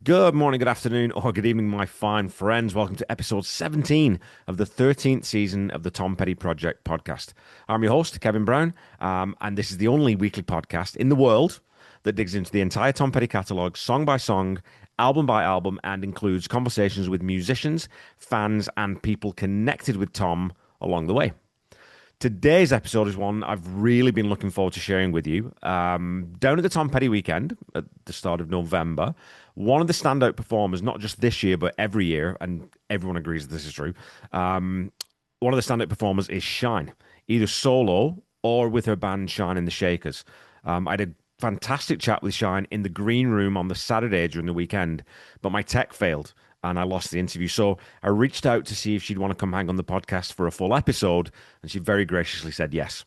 Good morning, good afternoon, or good evening, my fine friends. Welcome to episode 17 of the 13th season of the Tom Petty Project podcast. I'm your host, Kevin Brown, and this is the only weekly podcast in the world that digs into the entire Tom Petty catalogue, song by song, album by album, and includes conversations with musicians, fans, and people connected with Tom along the way. Today's episode is one I've really been looking forward to sharing with you. Down at the Tom Petty weekend at the start of November, one of the standout performers, not just this year, but every year, and everyone agrees that this is true, one of the standout performers is Shine, either solo or with her band Shine and the Shakers. I had a fantastic chat with Shine in the green room on the Saturday during the weekend, but my tech failed and I lost the interview. So I reached out to see if she'd want to come hang on the podcast for a full episode, and she very graciously said yes.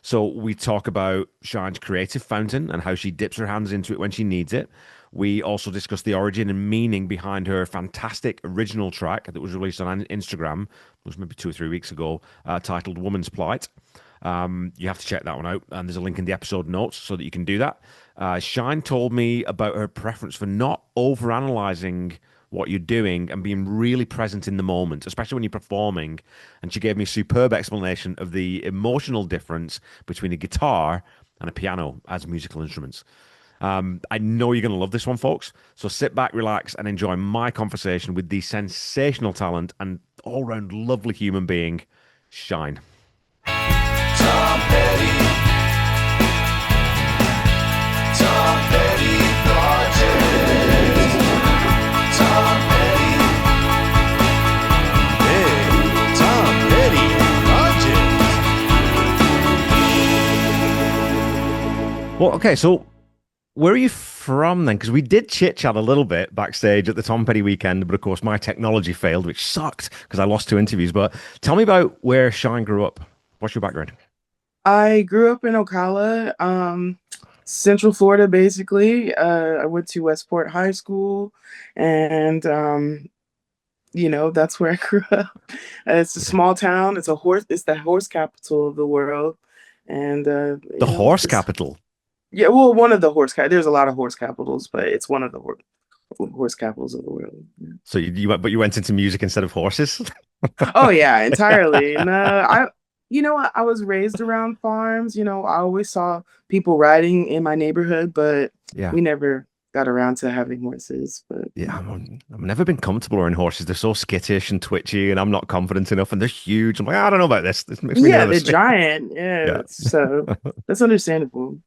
So we talk about Shine's creative fountain and how she dips her hands into it when she needs it. We also discuss the origin and meaning behind her fantastic original track that was released on Instagram, it was maybe 2 or 3 weeks ago, titled Woman's Plight. You have to check that one out, and there's a link in the episode notes so that you can do that. Shine told me about her preference for not overanalyzing what you're doing and being really present in the moment, especially when you're performing. And she gave me a superb explanation of the emotional difference between a guitar and a piano as musical instruments. I know you're going to love this one, folks. So sit back, relax, and enjoy my conversation with the sensational talent and all-round lovely human being, Shine. Tom Petty. Tom Petty Project. Tom Petty. Hey, Tom Petty Project. Well, okay, so where are you from then? Because we did chit-chat a little bit backstage at the Tom Petty weekend, but of course my technology failed, which sucked because I lost 2 interviews. But tell me about where Shine grew up. What's your background? I grew up in Ocala, Central Florida, basically. I went to Westport High School, and that's where I grew up. It's a small town. It's the horse capital of the world, and The horse capital. yeah, well, one of the There's a lot of horse capitals, but it's one of the horse capitals of the world. Yeah. So you went into music instead of horses? Oh yeah, entirely. And I was raised around farms. I always saw people riding in my neighborhood, but Yeah. we never got around to having horses. But Yeah, I've never been comfortable around horses. They're so skittish and twitchy, and I'm not confident enough, and they're huge. I'm like, I don't know about this. This makes me yeah, nervous. they're giant. Yeah, Yeah. so that's understandable.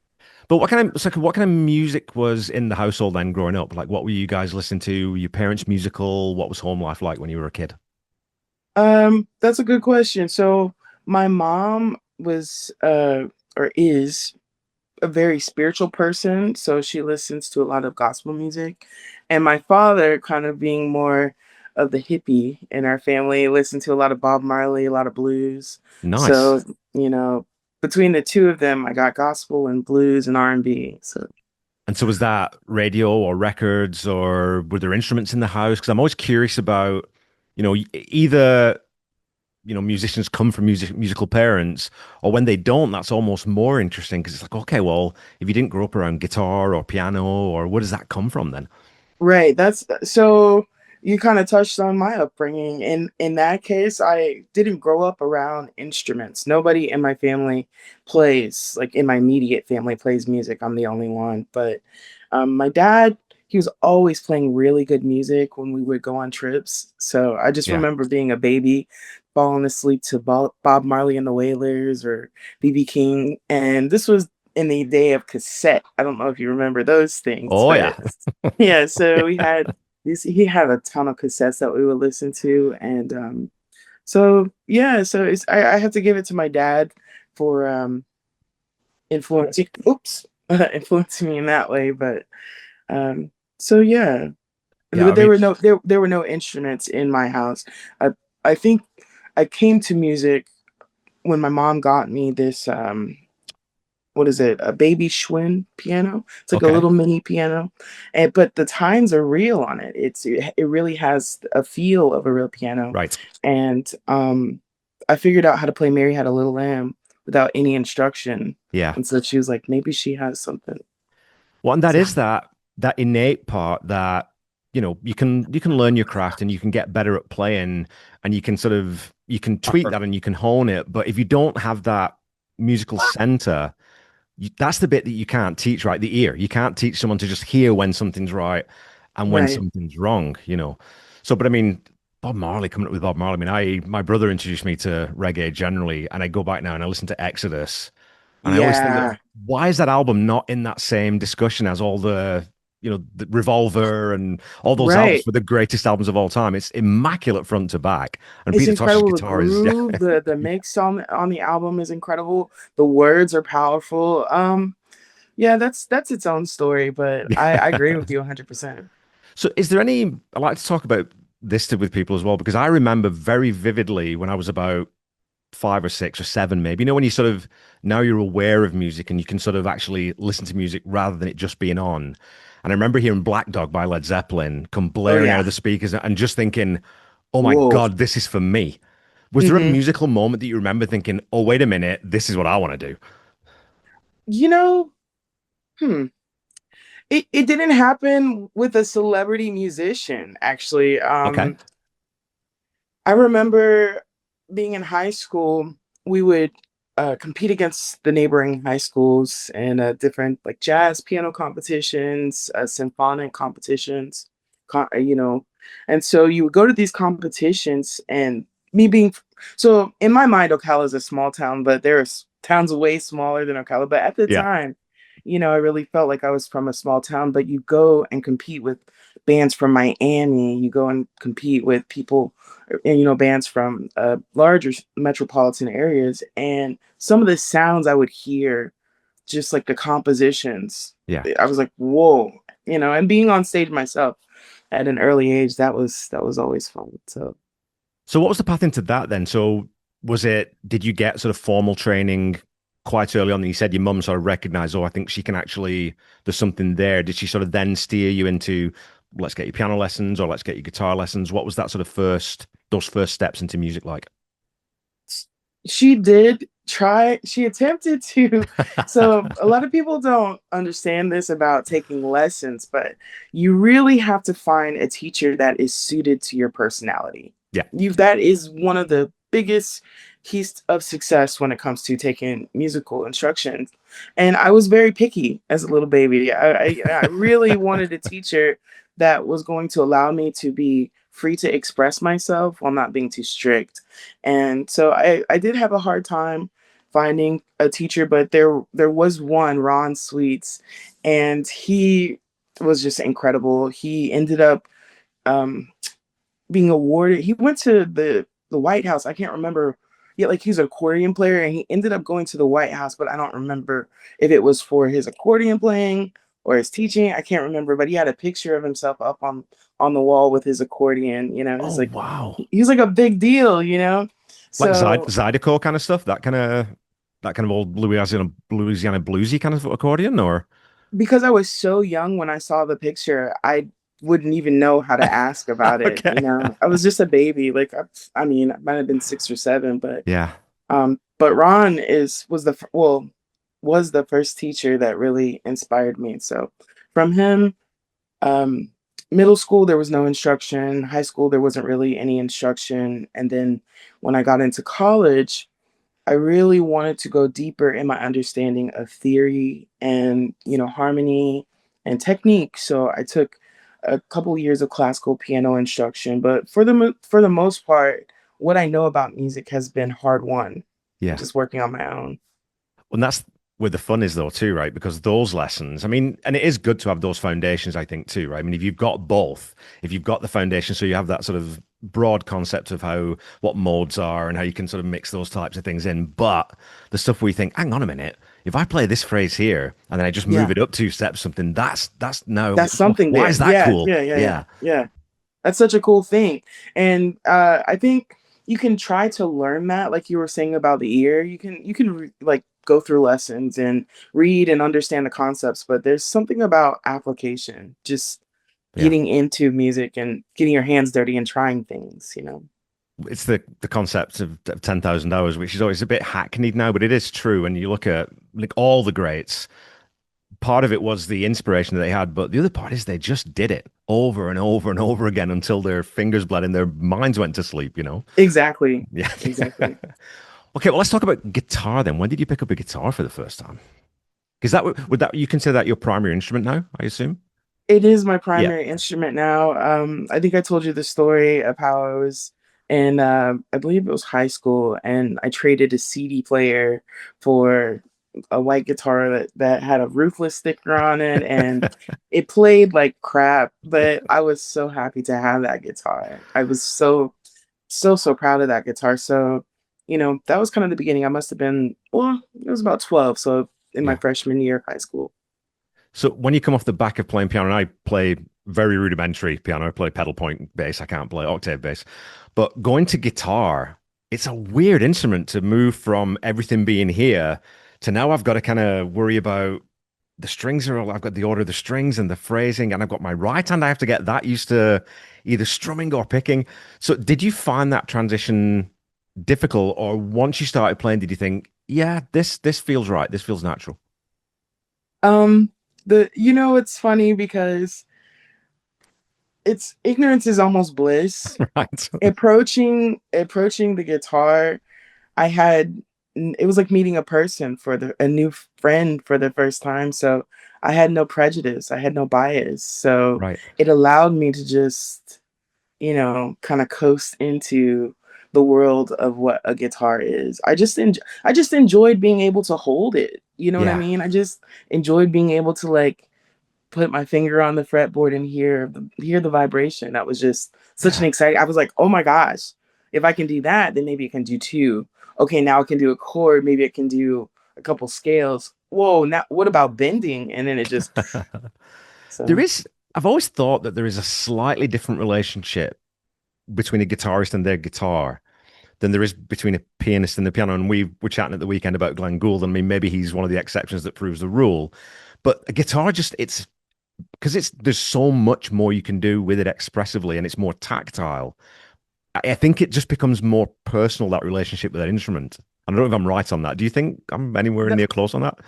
But what kind of music was in the household then growing up? Like, what were you guys listening to? Were your parents musical? What was home life like when you were a kid? That's a good question. So my mom was or is a very spiritual person, so she listens to a lot of gospel music. And my father, kind of being more of the hippie in our family, listened to a lot of Bob Marley, a lot of blues. Nice. So, between the two of them, I got gospel and blues and R&B. So And so was that radio or records, or were there instruments in the house? Because I'm always curious about, either musicians come from musical parents, or when they don't, that's almost more interesting because it's like, okay, well, if you didn't grow up around guitar or piano, or where does that come from then? right, that's so you kind of touched on my upbringing. In that case, I didn't grow up around instruments. Nobody in my family plays, like in my immediate family plays music. I'm the only one. But my dad, he was always playing really good music when we would go on trips. So I just Yeah. remember being a baby, falling asleep to Bob Marley and the Wailers or BB King. And this was in the day of cassette. I don't know if you remember those things, Oh yeah. but yeah, so he had a ton of cassettes that we would listen to. And so yeah, so I have to give it to my dad for influencing oops influencing me in that way. But so yeah. Yeah, I But mean, there were no instruments in my house. I think I came to music when my mom got me this what is it? A baby Schwinn piano. It's like a okay. little mini piano, and but the tines are real on it. It really has a feel of a real piano. Right. And I figured out how to play Mary Had a Little Lamb without any instruction. Yeah. And so she was like, maybe she has something. Well, and that So is that innate part that you can learn your craft and you can get better at playing and you can tweak that and you can hone it. But if you don't have that musical center, that's the bit that you can't teach, right? The ear. You can't teach someone to just hear when something's right and when Right. something's wrong. So, but I mean, Bob Marley, coming up with Bob Marley. I mean, my brother introduced me to reggae generally, and I go back now and I listen to Exodus, and I always think of Yeah. why is that album not in that same discussion as all the Revolver and all those albums Right. for the greatest albums of all time? It's immaculate front to back, and It's Peter Tosh's incredible. The guitar is yeah, groove, the mix on the album is incredible. The words are powerful. Yeah, that's its own story, but I agree with you 100%. So, is there any? I like to talk about with people as well because I remember very vividly when I was about 5 or 6 or 7, maybe. When you sort of now you're aware of music and you can sort of actually listen to music rather than it just being on. And I remember hearing Black Dog by Led Zeppelin come Oh blaring out of yeah. the speakers and just thinking, "Oh my Whoa. God, this is for me." Was there a hmm musical moment that you remember thinking, "Oh, wait a minute, this is what I want to do"? You know, hmm. It didn't happen with a celebrity musician, actually. Okay. I remember being in high school, we would compete against the neighboring high schools and different like jazz piano competitions, symphonic competitions, and so you would go to these competitions and me being so in my mind, Ocala is a small town, but there's towns way smaller than Ocala. But at the Yeah. time, I really felt like I was from a small town. But you go and compete with bands from Miami, you go and compete with people and bands from larger metropolitan areas, and some of the sounds I would hear, just like the compositions, Yeah. I was like, whoa. And being on stage myself at an early age, that was always fun. So So what was the path into that then? So did you get sort of formal training quite early on? You said your mum sort of recognized, oh, I think she can actually, there's something there. Did she sort of then steer you into, let's get you piano lessons or let's get you guitar lessons? What was that sort of those first steps into music like? she did try, she attempted to. So a lot of people don't understand this about taking lessons, but you really have to find a teacher that is suited to your personality. Yeah. That is one of the biggest keys of success when it comes to taking musical instruction. And I was very picky as a little baby. I really wanted a teacher that was going to allow me to be free to express myself while not being too strict. And so I did have a hard time finding a teacher, but there was one, Ron Sweets, and he was just incredible. He ended up um, being awarded. He went to the White House. I can't remember. Yeah, like he's an accordion player, and he ended up going to the White House, but I don't remember if it was for his accordion playing or his teaching. I can't remember, but he had a picture of himself up on the wall with his accordion. Oh, wow. He's like a big deal. Like So Zydeco kind of stuff, that kind of old Louisiana bluesy kind of accordion, or because I was so young when I saw the picture, I wouldn't even know how to ask about it. okay. I was just a baby. Like I mean, I might have been 6 or 7, but Yeah. Ron was the first teacher that really inspired me. So from him, um, middle school there was no instruction. High school there wasn't really any instruction, and then when I got into college, I really wanted to go deeper in my understanding of theory and, harmony and technique. So I took a couple years of classical piano instruction, but for the most part, what I know about music has been hard won, Yeah. just working on my own. And that's where the fun is though too, right? Because those lessons, I mean, and it is good to have those foundations, I think too, right? I mean, if you've got both, if you've got the foundation, so you have that sort of broad concept of what modes are and how you can sort of mix those types of things in, but the stuff where you think, hang on a minute, if I play this phrase here and then I just move Yeah, it up 2 steps, something that's no, that's something why there. is that Yeah, cool? yeah, yeah, yeah, Yeah. yeah. That's such a cool thing. And I think you can try to learn that, like you were saying about the ear. Like go through lessons and read and understand the concepts, but there's something about application, just Yeah. getting into music and getting your hands dirty and trying things. It's the concept of 10,000 hours, which is always a bit hackneyed now, but it is true. When you look at like all the greats, part of it was the inspiration that they had, but the other part is they just did it over and over and over again until their fingers bled and their minds went to sleep, you know? Exactly. Yeah. Exactly. Okay, well, let's talk about guitar then. When did you pick up a guitar for the first time? Because that would that you consider that your primary instrument now, I assume? It is my Yeah. primary instrument now. I think I told you the story of how I was in, I believe it was high school, and I traded a CD player for a white guitar that had a ruthless sticker on it, and it played like crap, but I was so happy to have that guitar. I was so proud of that guitar. So, that was kind of the beginning. I must have been, well, it was about 12, so in my Yeah. freshman year of high school. So when you come off the back of playing piano, and I play very rudimentary piano, I play pedal point bass, I can't play octave bass. But going to guitar, it's a weird instrument to move from everything being here to now I've got to kind of worry about the strings are all, I've got the order of the strings and the phrasing, and I've got my right hand. I have to get that used to either strumming or picking. So did you find that transition difficult, or once you started playing, did you think, yeah, this feels right, this feels natural? Um, it's funny because it's ignorance is almost bliss. Right. Approaching the guitar, I had it was like meeting a new friend for the first time. So I had no prejudice, I had no bias. So Right. it allowed me to just, kind of coast into the world of what a guitar is. I just enjoyed being able to hold it. You know what I Yeah. mean? I just enjoyed being able to like put my finger on the fretboard and hear the vibration. That was just such an Yeah. exciting. I was like, oh my gosh, if I can do that, then maybe I can do two. Okay, now I can do a chord. Maybe I can do a couple scales. Whoa, now what about bending? And then it just There so is, I've always thought that there is a slightly different relationship between a guitarist and their guitar than there is between a pianist and the piano. And we were chatting at the weekend about Glenn Gould. I mean, maybe he's one of the exceptions that proves the rule. But a guitar just, it's because there's so much more you can do with it expressively and it's more tactile. I think it just becomes more personal, that relationship with that instrument. I don't know if I'm right on that. Do you think I'm anywhere the, near close on that?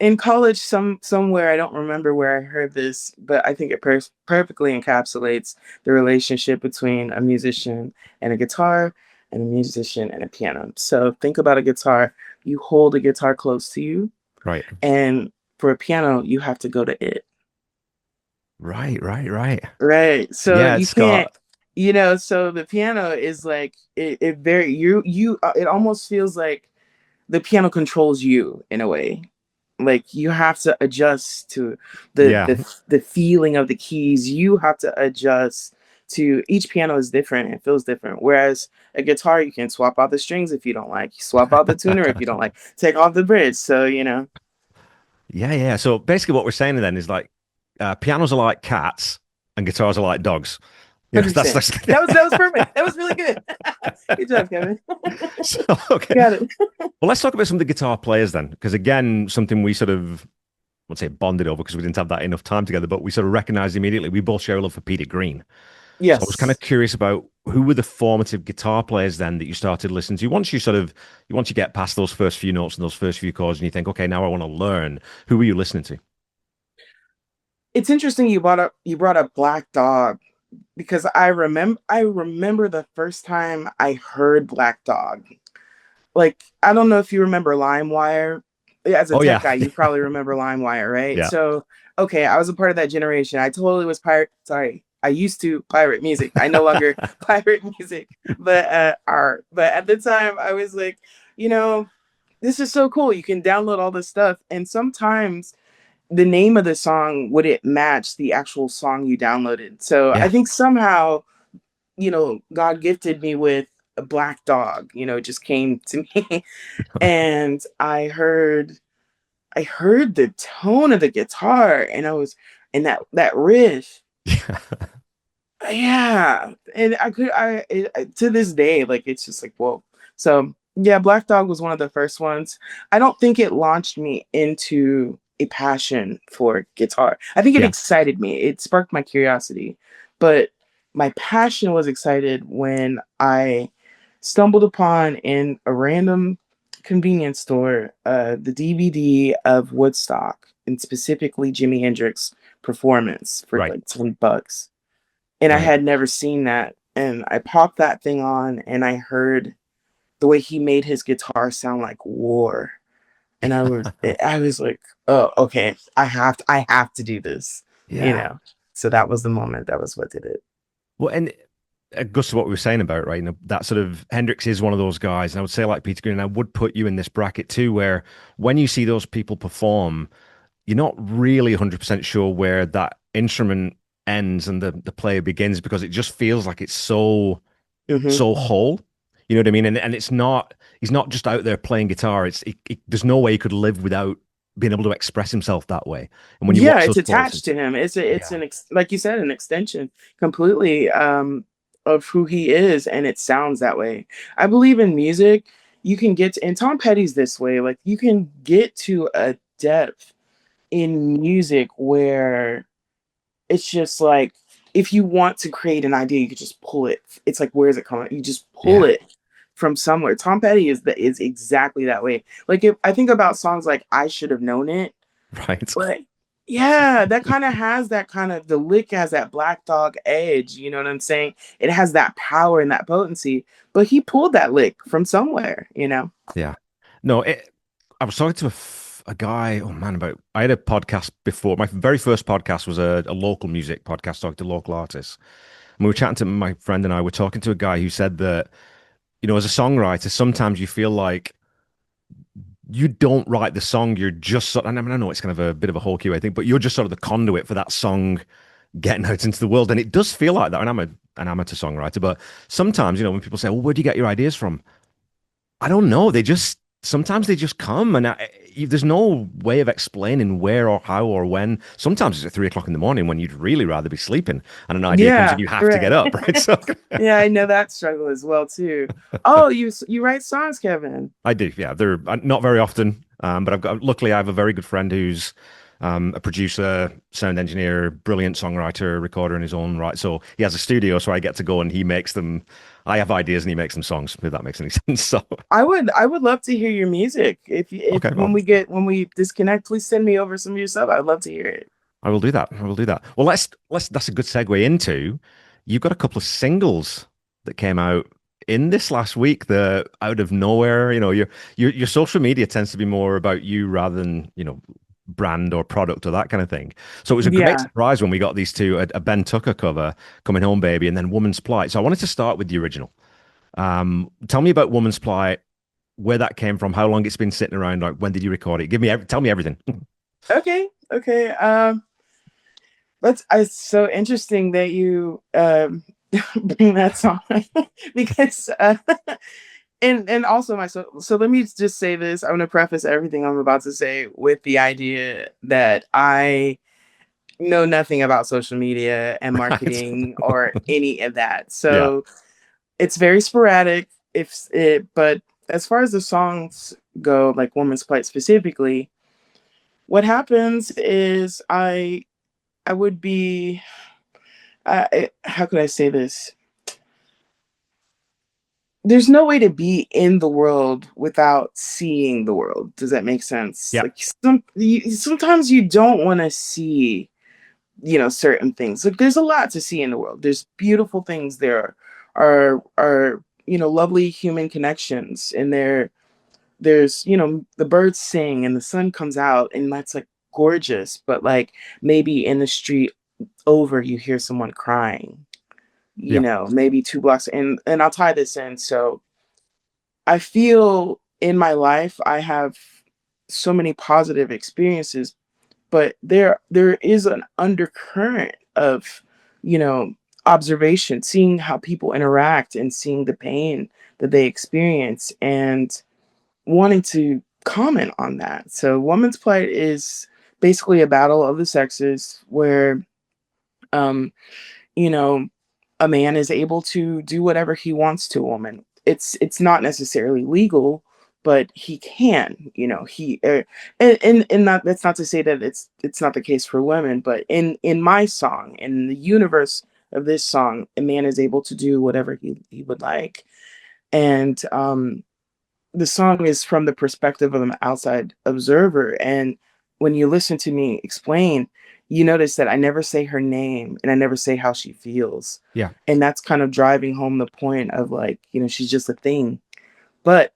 in college, somewhere I don't remember where I heard this, but I think it perfectly encapsulates the relationship between a musician and a guitar, and a musician and a piano. So think about a guitar. You hold a guitar close to you, Right. and for a piano, you have to go to it. Right, right, right. Right. So Yeah, you it's can't, got, so the piano is like it very it almost feels like the piano controls you in a way. Like you have to adjust to the yeah. the the feeling of the keys. You have to adjust to each piano is different and it feels different. Whereas a guitar, you can swap out the strings if you don't like, you swap out the tuner if you don't like, take off the bridge. So, Yeah, yeah. So basically, what we're saying then is like pianos are like cats and guitars are like dogs. You know, that's 100%. that's. That was perfect. That was really good. Good job, Kevin. So okay. Got it. Well, let's talk about some of the guitar players then, because again, something we sort of, I won't say bonded over because we didn't have that enough time together, but we sort of recognized immediately we both share a love for Peter Green. So I was kind Yes. of curious about who were the formative guitar players then that you started listening to once you get past those first few notes and those first few chords and you think, okay, now I want to learn. Who were you listening to? It's interesting you brought up Black Dog because I remember the first time I heard Black Dog. Like, I don't know if you remember LimeWire. As a Oh tech yeah, guy, you probably remember LimeWire, right? yeah. So, okay, I was a part of that generation. I totally was pirate. Sorry, I used to pirate music. I no longer pirate music, but art. But at the time, I was like, you know, this is so cool. You can download all this stuff, and sometimes the name of the song wouldn't match the actual song you downloaded. So I Yeah. think somehow, God gifted me with a Black Dog. It just came to me. And I heard the tone of the guitar, and I was and that riff. Yeah. And to this day, like, it's just like, whoa. So yeah, Black Dog was one of the first ones. I don't think it launched me into a passion for guitar. I think it Yeah. excited me. It sparked my curiosity. But my passion was excited when I stumbled upon in a random convenience store the DVD of Woodstock, and specifically Jimi Hendrix performance for Right. like $20. And I Right. had never seen that. And I popped that thing on and I heard the way he made his guitar sound like war. And I was like, oh, okay, I have to do this, you Yeah. know. So that was the moment. That was what did it. Well, and it goes to what we were saying about, right? You know, that sort of Hendrix is one of those guys. And I would say, like Peter Green, and I would put you in this bracket too, where when you see those people perform, you're not really 100% sure where that instrument ends and the player begins because it just feels like it's Hmm. so whole. You know what I mean? And it's not he's not just out there playing guitar. There's no way he could live without being able to express himself that way. And when you Yeah, watch it's those performances, attached to him. It's yeah, an like you said, an extension completely of who he is, and it sounds that way. I believe in music, you can get to, and Tom Petty's this way. Like you can get to a depth in music where it's just like if you want to create an idea, you could just pull it. It's like where is it coming? You just pull yeah, it from somewhere. Tom Petty is exactly that way. Like if I think about songs like I Should Have Known It, right, but yeah, that kind of has that kind of the lick has that Black Dog edge, you know what I'm saying? It has that power and that potency, but he pulled that lick from somewhere, you know? yeah. No, I was talking to a guy. Oh man, about I had a podcast before. My very first podcast was a local music podcast, talking to local artists. And we were chatting to my friend and I were talking to a guy who said that as a songwriter, sometimes you feel like you don't write the song. You're just sort. And I mean, I know it's kind of a bit of a hokey way thing, but you're just sort of the conduit for that song getting out into the world, and it does feel like that. And I'm an amateur songwriter, but sometimes when people say, "Well, where do you get your ideas from?" I don't know. Sometimes they just come, and there's no way of explaining where or how or when. Sometimes it's at 3 o'clock in the morning when you'd really rather be sleeping, and an idea comes and Yeah, you have to get right. up, right? So Yeah, I know that struggle as well too. Oh, you write songs, Kevin. I do, yeah. They're not very often, but luckily I have a very good friend who's a producer, sound engineer, brilliant songwriter, recorder in his own right. So he has a studio, so I get to go and he makes them. I have ideas and he makes them songs. If that makes any sense. So I would love to hear your music. If okay, well, when we disconnect, please send me over some of your stuff. I'd love to hear it. I will do that. I will do that. Well, let's. That's a good segue into. You've got a couple of singles that came out in this last week. The out of nowhere. Your social media tends to be more about you rather than brand or product or that kind of thing. So it was a great Yeah. surprise when we got these two, a Ben Tucker cover, Coming Home Baby, and then Woman's Plight. So I wanted to start with the original. Tell me about Woman's Plight, where that came from, how long it's been sitting around, like when did you record it? Tell me everything. Okay. Okay. That's it's so interesting that you bring that song because and also so let me just say this. I'm gonna preface everything I'm about to say with the idea that I know nothing about social media and Right. marketing or any of that. Yeah. So it's very sporadic if it but as far as the songs go, like Woman's Plight specifically, what happens is I would be how could I say this? There's no way to be in the world without seeing the world. Does that make sense? Yeah. Like sometimes you don't want to see, certain things. Like there's a lot to see in the world. There's beautiful things there are lovely human connections and there's the birds sing and the sun comes out and that's like gorgeous, but like maybe in the street over you hear someone crying, Yeah. maybe 2 blocks, and I'll tie this in. So I feel in my life I have so many positive experiences, but there is an undercurrent of, you know, observation, seeing how people interact and seeing the pain that they experience and wanting to comment on that. So Woman's Plight is basically a battle of the sexes where um you know, a man is able to do whatever he wants to a woman. It's not necessarily legal, but he can. And not that's not to say that it's not the case for women, but in my song, in the universe of this song, a man is able to do whatever he would like, and the song is from the perspective of an outside observer. And when you listen to me explain, you notice that I never say her name and I never say how she feels. Yeah. And that's kind of driving home the point of like, she's just a thing. But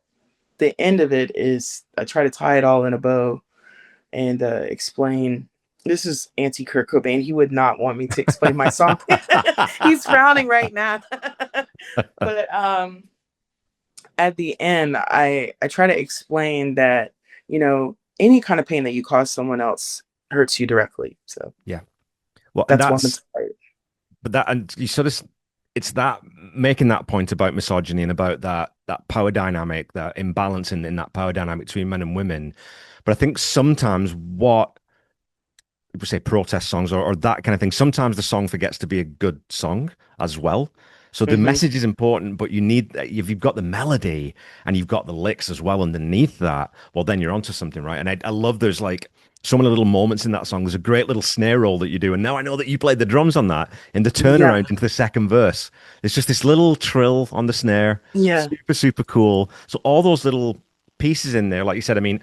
the end of it is I try to tie it all in a bow and explain. This is anti Kurt Cobain. He would not want me to explain my song. He's frowning right now. But at the end, I try to explain that any kind of pain that you cause someone else hurts you directly. So Yeah. Well, and that's one that's inspired. but that and you sort of it's that making that point about misogyny and about that power dynamic, that imbalance in that power dynamic between men and women. But I think sometimes what people say protest songs or that kind of thing, sometimes the song forgets to be a good song as well. So the Hmm. message is important, but if you've got the melody and you've got the licks as well underneath that, well, then you're onto something, right? And I love there's like so many little moments in that song. There's a great little snare roll that you do, and now I know that you played the drums on that in the Yeah, turnaround into the second verse. It's just this little trill on the snare, yeah. super super cool. So all those little pieces in there, like you said, I mean,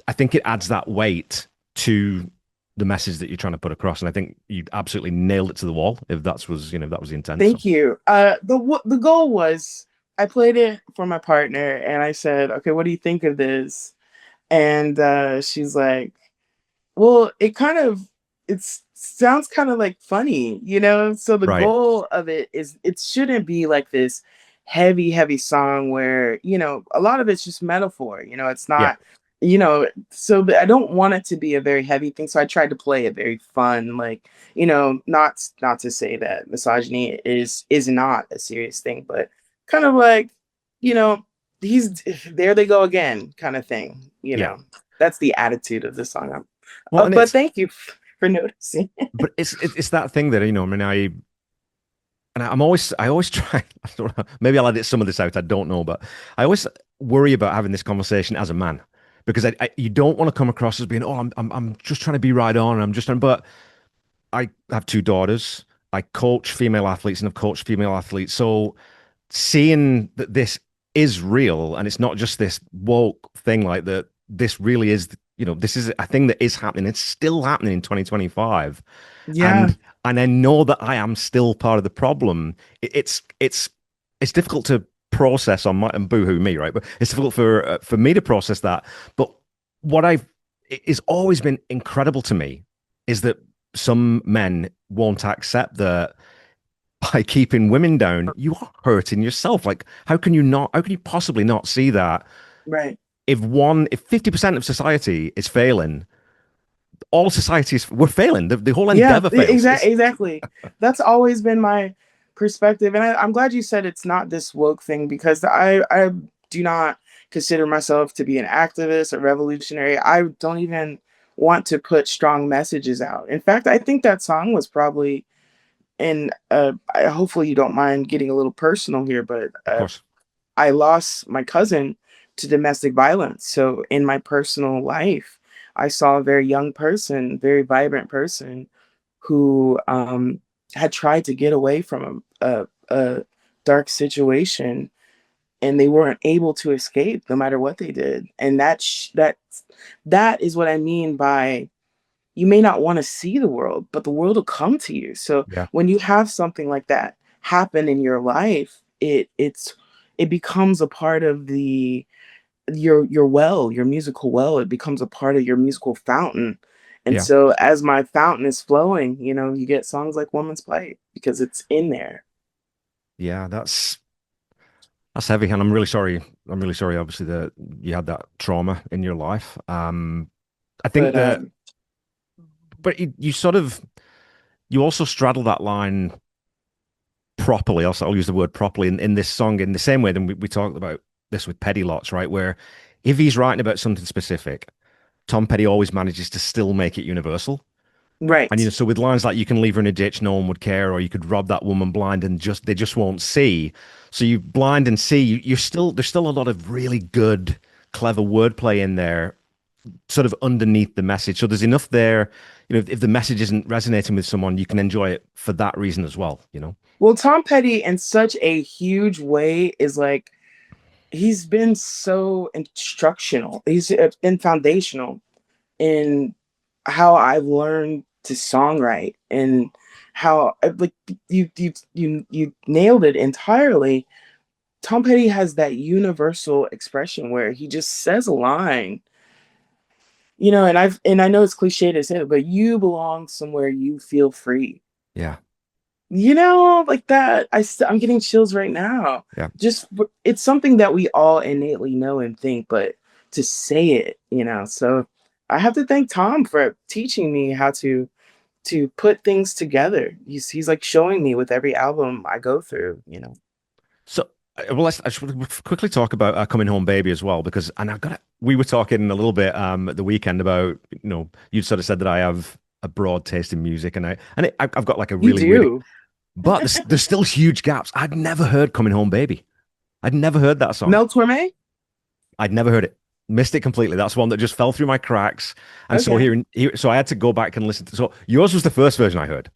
I think it adds that weight to the message that you're trying to put across, and I think you absolutely nailed it to the wall. If that was the intent. So Thank you. The goal was I played it for my partner, and I said, "Okay, what do you think of this?" And she's like, "Well, it sounds kind of like funny. So the right, goal of it is it shouldn't be like this heavy, heavy song where a lot of it's just metaphor. It's yeah, not. I don't want it to be a very heavy thing. So I tried to play it very fun, like not to say that misogyny is not a serious thing, but kind of like you know, he's there they go again kind of thing. yeah. That's the attitude of the song. Well, and But thank you for noticing. it's that thing that I mean, I always try. I don't know, maybe I'll edit some of this out. I don't know, but I always worry about having this conversation as a man because you don't want to come across as being, oh, I'm just trying to be right on. I'm just trying, but I have two daughters. I coach female athletes and I've coached female athletes. So seeing that this is real and it's not just this woke thing, like that, this really is, this is a thing that is happening. It's still happening in 2025. Yeah, And I know that I am still part of the problem. It's difficult to process on my, and boohoo me, right? But it's difficult for me to process that. But what I've it's always been incredible to me is that some men won't accept that by keeping women down, you are hurting yourself. Like, how can you possibly not see that right. if 50% of society is failing, all societies we're failing. The whole Yeah, endeavor fails. exactly, exactly. That's always been my perspective, and I'm glad you said it's not this woke thing because I do not consider myself to be an activist or revolutionary. I don't even want to put strong messages out. In fact, I think that song was probably and hopefully you don't mind getting a little personal here, but Of course. I lost my cousin to domestic violence. So in my personal life, I saw a very young person, very vibrant person who had tried to get away from a dark situation and they weren't able to escape no matter what they did. And that is what I mean by you may not want to see the world, but the world will come to you. So Yeah. when you have something like that happen in your life, it becomes a part of your well, your musical well. It becomes a part of your musical fountain. And Yeah. so as my fountain is flowing, you get songs like Woman's Plight because it's in there. Yeah. That's heavy. And I'm really sorry. I'm really sorry, obviously, that you had that trauma in your life. I think But that, but you sort of, you also straddle that line properly. Also, I'll use the word properly in this song in the same way that we talked about this with Petty Lots, right? Where if he's writing about something specific, Tom Petty always manages to still make it universal. And right. so with lines like "you can leave her in a ditch, no one would care," or "you could rob that woman blind and they just won't see." So you blind and see. There's still a lot of really good, clever wordplay in there, sort of underneath the message. So there's enough there. If the message isn't resonating with someone, you can enjoy it for that reason as well. Well, Tom Petty in such a huge way is like he's been so instructional. He's been foundational in how I've learned to songwrite and how like you nailed it entirely. Tom Petty has that universal expression where he just says a line, and I know it's cliche to say it, but you belong somewhere you feel free. Yeah. Like that. I'm getting chills right now. Yeah. Just it's something that we all innately know and think, but to say it. So I have to thank Tom for teaching me how to put things together. He's like showing me with every album I go through. So, well, I should quickly talk about Coming Home Baby as well, because, and I've got it. We were talking a little bit at the weekend about, you sort of said that I have a broad taste in music, and I've got like a You really weird, do. but there's still huge gaps. I'd never heard Coming Home Baby. I'd never heard that song. Mel Torme? I'd never heard it. Missed it completely. That's one that just fell through my cracks. And so Okay. so I had to go back and listen to. So yours was the first version I heard,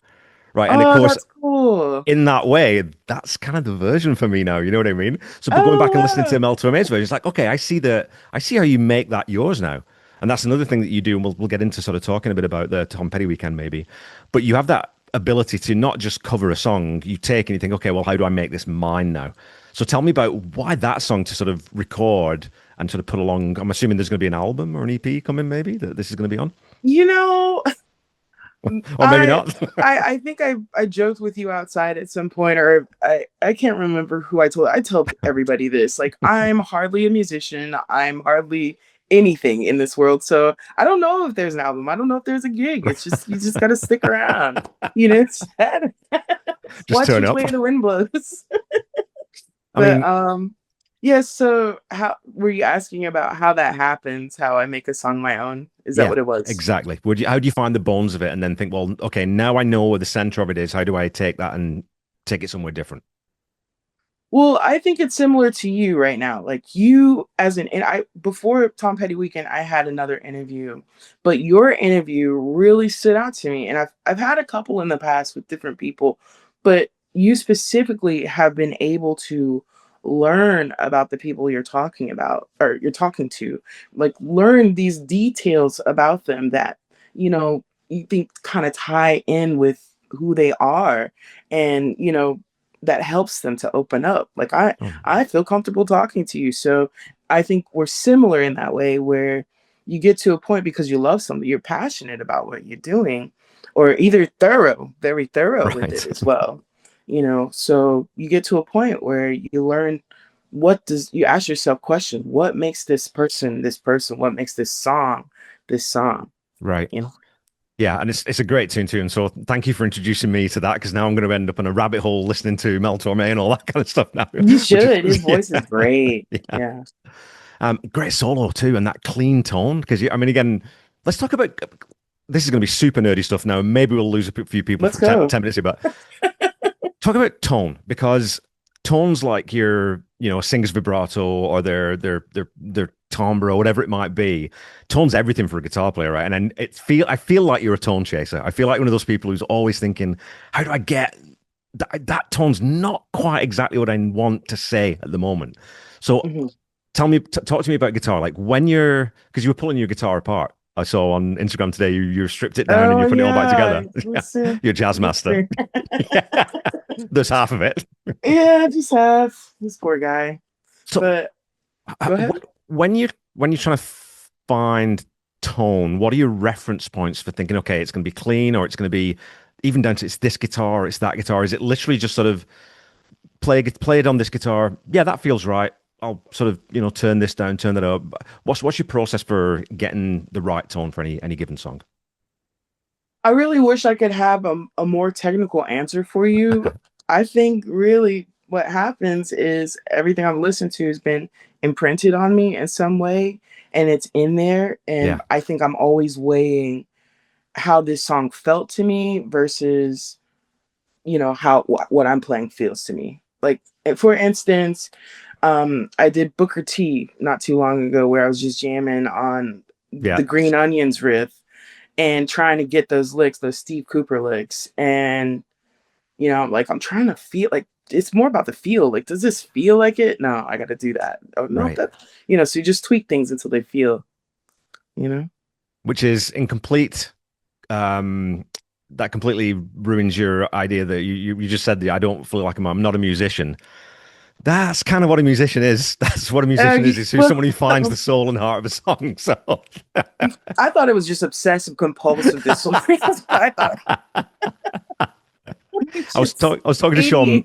right? And of Oh, course, that's cool. in that way, that's kind of the version for me now. You know what I mean? So, but going Oh back and listening to wow. Mel Torme's version, it's like, okay, I see how you make that yours now. And that's another thing that you do. And we'll get into sort of talking a bit about the Tom Petty weekend maybe. But you have that ability to not just cover a song, you take and you think, okay, well, how do I make this mine now? So tell me about why that song to sort of record and sort of put along. I'm assuming there's going to be an album or an EP coming maybe that this is going to be on, You know, or maybe I not. I think I joked with you outside at some point, or I can't remember who I told. I tell everybody this. Like, I'm hardly a musician. I'm hardly anything in this world. So I don't know if there's an album. I don't know if there's a gig. It's just you just gotta stick around. It's sad. Just Watch turn which up. way the wind blows. I But mean, yeah, so how were you asking about how that happens, how I make a song my own? Is that yeah, what it was? exactly. How do you find the bones of it and then think, well, okay, now I know where the center of it is. How do I take that and take it somewhere different? Well, I think it's similar to you right now. Like you as an and I before Tom Petty Weekend, I had another interview, but your interview really stood out to me. And I've had a couple in the past with different people, but you specifically have been able to learn about the people you're talking about or you're talking to, like learn these details about them that, you think kind of tie in with who they are. And that helps them to open up. Like Oh, I feel comfortable talking to you. So I think we're similar in that way where you get to a point because you love something, you're passionate about what you're doing, or either very thorough with right. it as well. So you get to a point where you learn you ask yourself questions, what makes this person, what makes this song, Right. you know? Yeah, and it's a great tune too. And so thank you for introducing me to that because now I'm going to end up in a rabbit hole listening to Mel Torme and all that kind of stuff now, You which should. His is yeah, voice is great. yeah. Yeah. Great solo too, and that clean tone. Because I mean, again, let's talk about this is going to be super nerdy stuff now. Maybe we'll lose a few people Let's for 10, go. 10 minutes here, but talk about tone because tones like your singer's vibrato or their timbre or whatever it might be, tone's everything for a guitar player, right? And then I feel like you're a tone chaser. I feel like one of those people who's always thinking, how do I get that tone's not quite exactly what I want to say at the moment. So Mhm. talk to me about guitar. Like when because you were pulling your guitar apart. I saw on Instagram today you stripped it down and Oh you're putting it all back yeah, together. listen, You're a jazz master. listen. Yeah. There's half of it. Yeah, just have this poor guy. So But go ahead. when you're trying to find tone, what are your reference points for thinking, okay, it's going to be clean or it's going to be even down to it's this guitar, it's that guitar? Is it literally just sort of play it on this guitar? Yeah, that feels right. I'll sort of turn this down, turn that up. What's your process for getting the right tone for any given song? I really wish I could have a more technical answer for you. I think really what happens is everything I've listened to has been imprinted on me in some way, and it's in there. Yeah, And I think I'm always weighing how this song felt to me versus how what I'm playing feels to me. Like for instance, I did Booker T not too long ago where I was just jamming on yeah, the Green Onions riff and trying to get those licks, those Steve Cooper licks. And, like I'm trying to feel like it's more about the feel. Like, does this feel like it? No, I got to do that. Oh no, Right. that so you just tweak things until they feel, you know. Which is incomplete. Um, that completely ruins your idea that you just said that I don't feel like I'm not a musician. That's kind of what a musician is. That's what a musician is. Is who Well, someone who finds the soul and heart of a song. So I thought it was just obsessive compulsive disorder. That's what I thought. It's just I was talking to Sean. I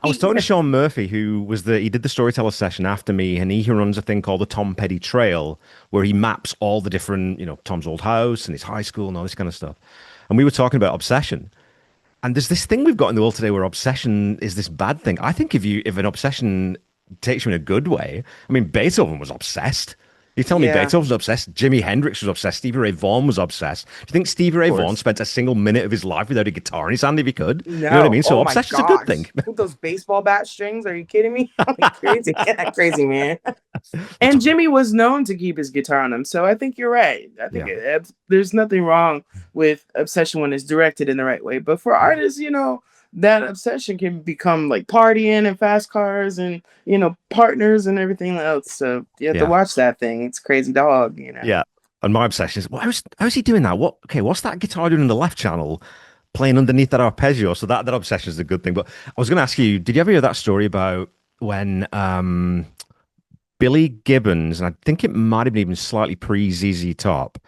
was talking to ADHD. Sean Murphy, who was he did the storyteller session after me, and he runs a thing called the Tom Petty Trail, where he maps all the different, Tom's old house and his high school and all this kind of stuff. And we were talking about obsession. And there's this thing we've got in the world today where obsession is this bad thing. I think if an obsession takes you in a good way, I mean, Beethoven was obsessed. You tell me Yeah, Beethoven was obsessed, Jimi Hendrix was obsessed, Stevie Ray Vaughan was obsessed. Do you think Stevie of Ray Vaughan course. spent a single minute of his life without a guitar in his hand if he could? You know what I No. mean? So Oh my obsession's a good thing. gosh. With those baseball bat strings, are you kidding me? Like crazy. Yeah, crazy, man. And Jimmy was known to keep his guitar on him, so I think you're right. I think Yeah. there's nothing wrong with obsession when it's directed in the right way. But for artists, that obsession can become like partying and fast cars and partners and everything else. So you have to Yeah. watch that thing. It's crazy dog. Yeah. And my obsession is, well, how's he doing that? What's that guitar doing in the left channel playing underneath that arpeggio? So that obsession is a good thing. But I was going to ask you, did you ever hear that story about when Billy Gibbons, and I think it might have been even slightly pre ZZ Top,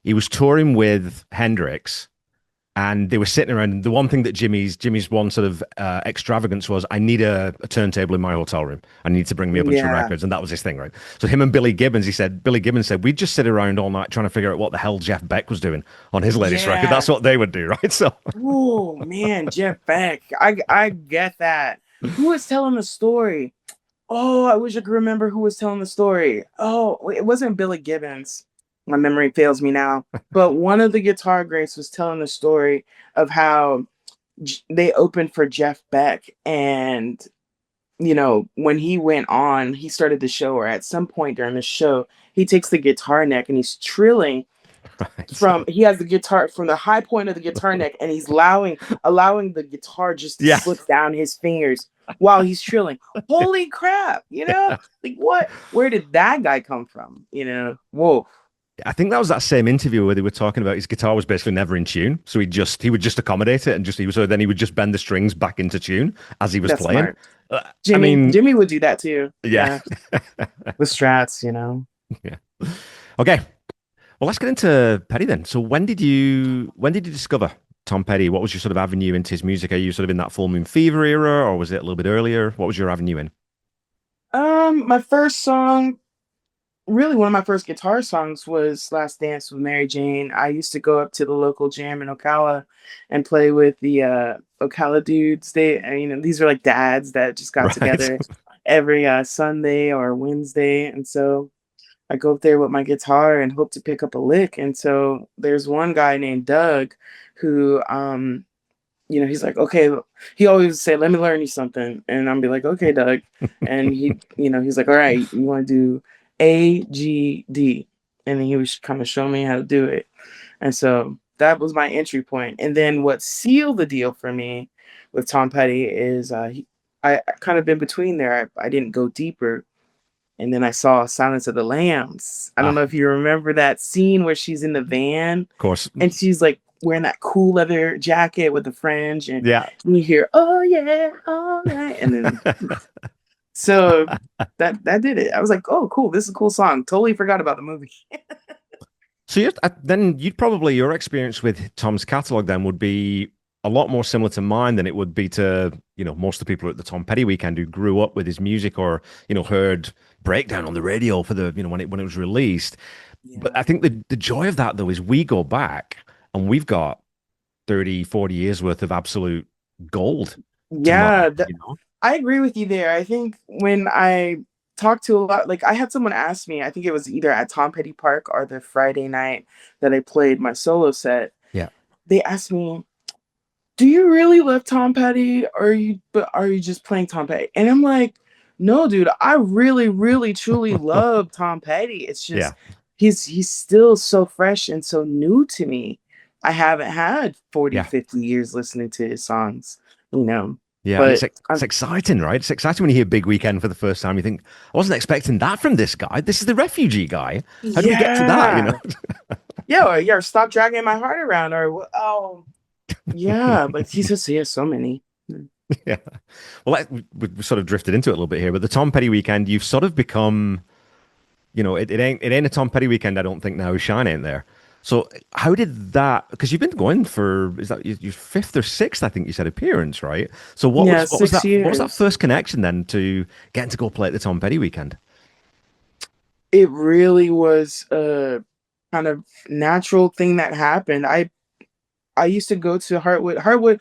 he was touring with Hendrix and they were sitting around. And the one thing that Jimmy's one sort of extravagance was, I need a turntable in my hotel room. I need to bring me a bunch of Yeah. records, and that was his thing, right? So him and Billy Gibbons said we'd just sit around all night trying to figure out what the hell Jeff Beck was doing on his latest record. Yeah. That's what they would do, right? So Oh man, Jeff Beck. I get that. Who was telling the story? Oh, I wish I could remember who was telling the story. Oh, wait, it wasn't Billy Gibbons. My memory fails me now. But one of the guitar greats was telling the story of how they opened for Jeff Beck. And, when he went on, he started the show, or at some point during the show, he takes the guitar neck and he's trilling right. he has the guitar from the high point of the guitar neck, and he's allowing the guitar just to Yeah. slip down his fingers while he's trilling. Holy crap, like what, where did that guy come from? Whoa. I think that was that same interview where they were talking about his guitar was basically never in tune, so he would just accommodate it and then he would just bend the strings back into tune as he was That's playing. smart. I Jimmy mean, Jimmy would do that too. yeah. With strats. Yeah. Okay. Well, let's get into Petty then. So when did you discover Tom Petty? What was your sort of avenue into his music? Are you sort of in that Full Moon Fever era, or was it a little bit earlier? What was your avenue in? My first song, really one of my first guitar songs, was Last Dance with Mary Jane. I used to go up to the local jam in Ocala and play with the Ocala dudes. These are like dads that just got Right. together every Sunday or Wednesday. And so I go up there with my guitar and hope to pick up a lick. And so there's one guy named Doug who, he's like, okay, he always say, let me learn you something. And I'm be like, okay, Doug. And he's like, all right, you want to do AGD. And then he was kind of showing me how to do it. And so that was my entry point. And then what sealed the deal for me with Tom Petty is I kind of in between there. I didn't go deeper. And then I saw Silence of the Lambs. I don't Ah, know if you remember that scene where she's in the van of course. and she's like wearing that cool leather jacket with the fringe, and Yeah. you hear, "Oh yeah, all right," and then so that did it. I was like, "Oh, cool! This is a cool song." Totally forgot about the movie. So then your experience with Tom's catalog then would be a lot more similar to mine than it would be to, most of the people at the Tom Petty weekend who grew up with his music or, heard Breakdown on the radio for when it was released. But Yeah, I think the joy of that though is we go back and we've got 30, 40 years worth of absolute gold to yeah. mine. I agree with you there. I think when I talked to a lot, like I had someone ask me, I think it was either at Tom Petty Park or the Friday night that I played my solo set. Yeah. They asked me, do you really love Tom Petty, or are you just playing Tom Petty? And I'm like, no, dude, I really, really, truly love Tom Petty. It's Yeah. just he's still so fresh and so new to me. I haven't had 40, Yeah. 50 years listening to his songs, you know. Yeah, and But it's exciting, right? It's exciting when you hear Big Weekend for the first time. You think, I wasn't expecting that from this guy. This is the refugee guy. How do we get to that? You know? yeah, yeah, or, yeah, stop dragging my heart around, or oh, yeah. But he has so many. Yeah. Well, we sort of drifted into it a little bit here, but the Tom Petty weekend, you've sort of become, it ain't a Tom Petty weekend. I don't think now. Shine ain't there. So how did that? Because you've been going for is that your fifth or sixth? I think you said appearance, right? So Yeah, what was six that? What was that years. first connection then to getting to go play at the Tom Petty weekend? It really was a kind of natural thing that happened. I used to go to Hartwood.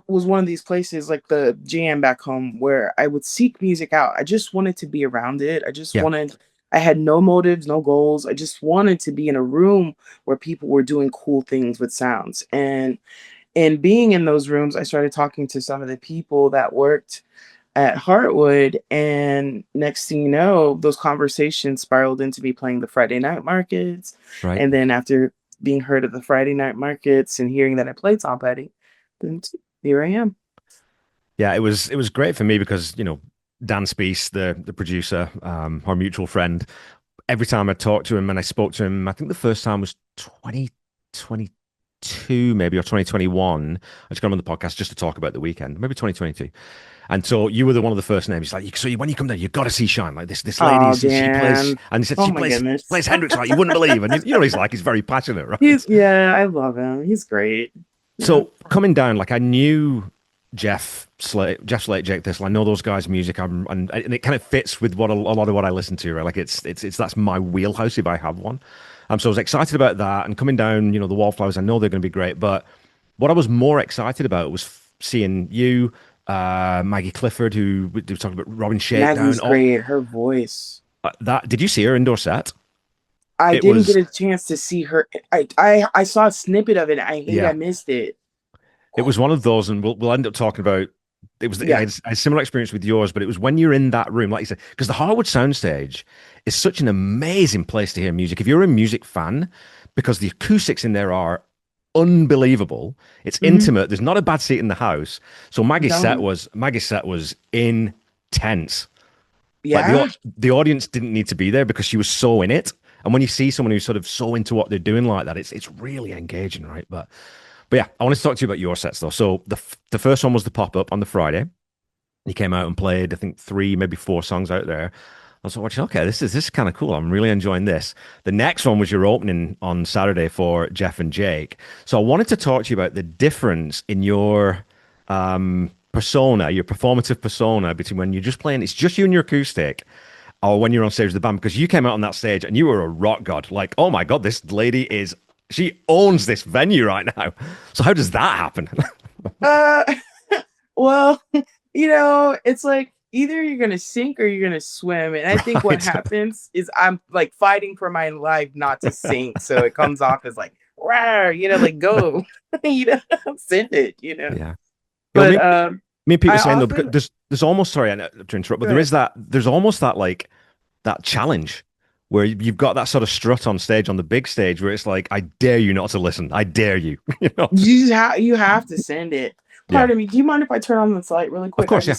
Was one of these places like the jam back home where I would seek music out. I just wanted to be around it. Yeah. I had no motives, no goals. I just wanted to be in a room where people were doing cool things with sounds. And being in those rooms, I started talking to some of the people that worked at Hartwood. And next thing you know, those conversations spiraled into me playing the Friday night markets. Right. And then after being heard of the Friday night markets and hearing that I played Tom Petty, then here I am. Yeah, it was great for me because Dan Speece, the producer, our mutual friend. Every time I talked to him and I spoke to him, I think the first time was 2022, maybe, or 2021. I just got him on the podcast just to talk about the weekend, maybe 2022. And so you were one of the first names. He's like, so when you come down, you've got to see Shine. Like this lady, Oh, she plays, Dan. and he said Oh she my goodness. plays Hendrix like you wouldn't believe. And you know what he's like, he's very passionate, right? Yeah, I love him. He's great. Yeah. So coming down, like I knew Jeff Slate, Jake Thistle. I know those guys' music, and it kind of fits with what a lot of what I listen to, right? Like it's that's my wheelhouse if I have one. So I was excited about that, and coming down, the Wallflowers. I know they're going to be great, but what I was more excited about was seeing you, Maggie Clifford, who we were talking about, Robin Shakedown. Maggie's All great. Her voice. that. Did you see her indoor set? I It didn't get was a chance to see her. I saw a snippet of it. I hate I yeah. missed it. It was one of those, and we'll end up talking about. It was I Yeah. had a similar experience with yours, but it was when you're in that room, like you said, because the Harwood Soundstage is such an amazing place to hear music. If you're a music fan, because the acoustics in there are unbelievable. It's Hmm. intimate. There's not a bad seat in the house. So No. Maggie's set was intense. Like Yeah. the audience didn't need to be there because she was so in it. And when you see someone who's sort of so into what they're doing like that, it's really engaging, right? But yeah, I want to talk to you about your sets though. So the first one was the pop up on the Friday. He came out and played, I think, three, maybe four songs out there. I was watching, okay, this is kind of cool. I'm really enjoying this. The next one was your opening on Saturday for Jeff and Jake. So I wanted to talk to you about the difference in your persona, your performative persona between when you're just playing, it's just you and your acoustic, or when you're on stage with the band, because you came out on that stage and you were a rock god. Like, oh my God, this lady she owns this venue right now. So how does that happen? Uh. Well, it's like either you're gonna sink or you're gonna swim, and I think what Right. happens is I'm like fighting for my life not to sink, so it comes off as like, rawr, like go, send it, Yeah. You know, But me and Pete were I saying though, because often there's almost sorry to interrupt, but go ahead. there's almost that like that challenge where you've got that sort of strut on stage on the big stage where it's like, I dare you not to listen. I dare you. You know? You have to send it. Yeah. Pardon me. Do you mind if I turn on the light really Of quick? course, yeah.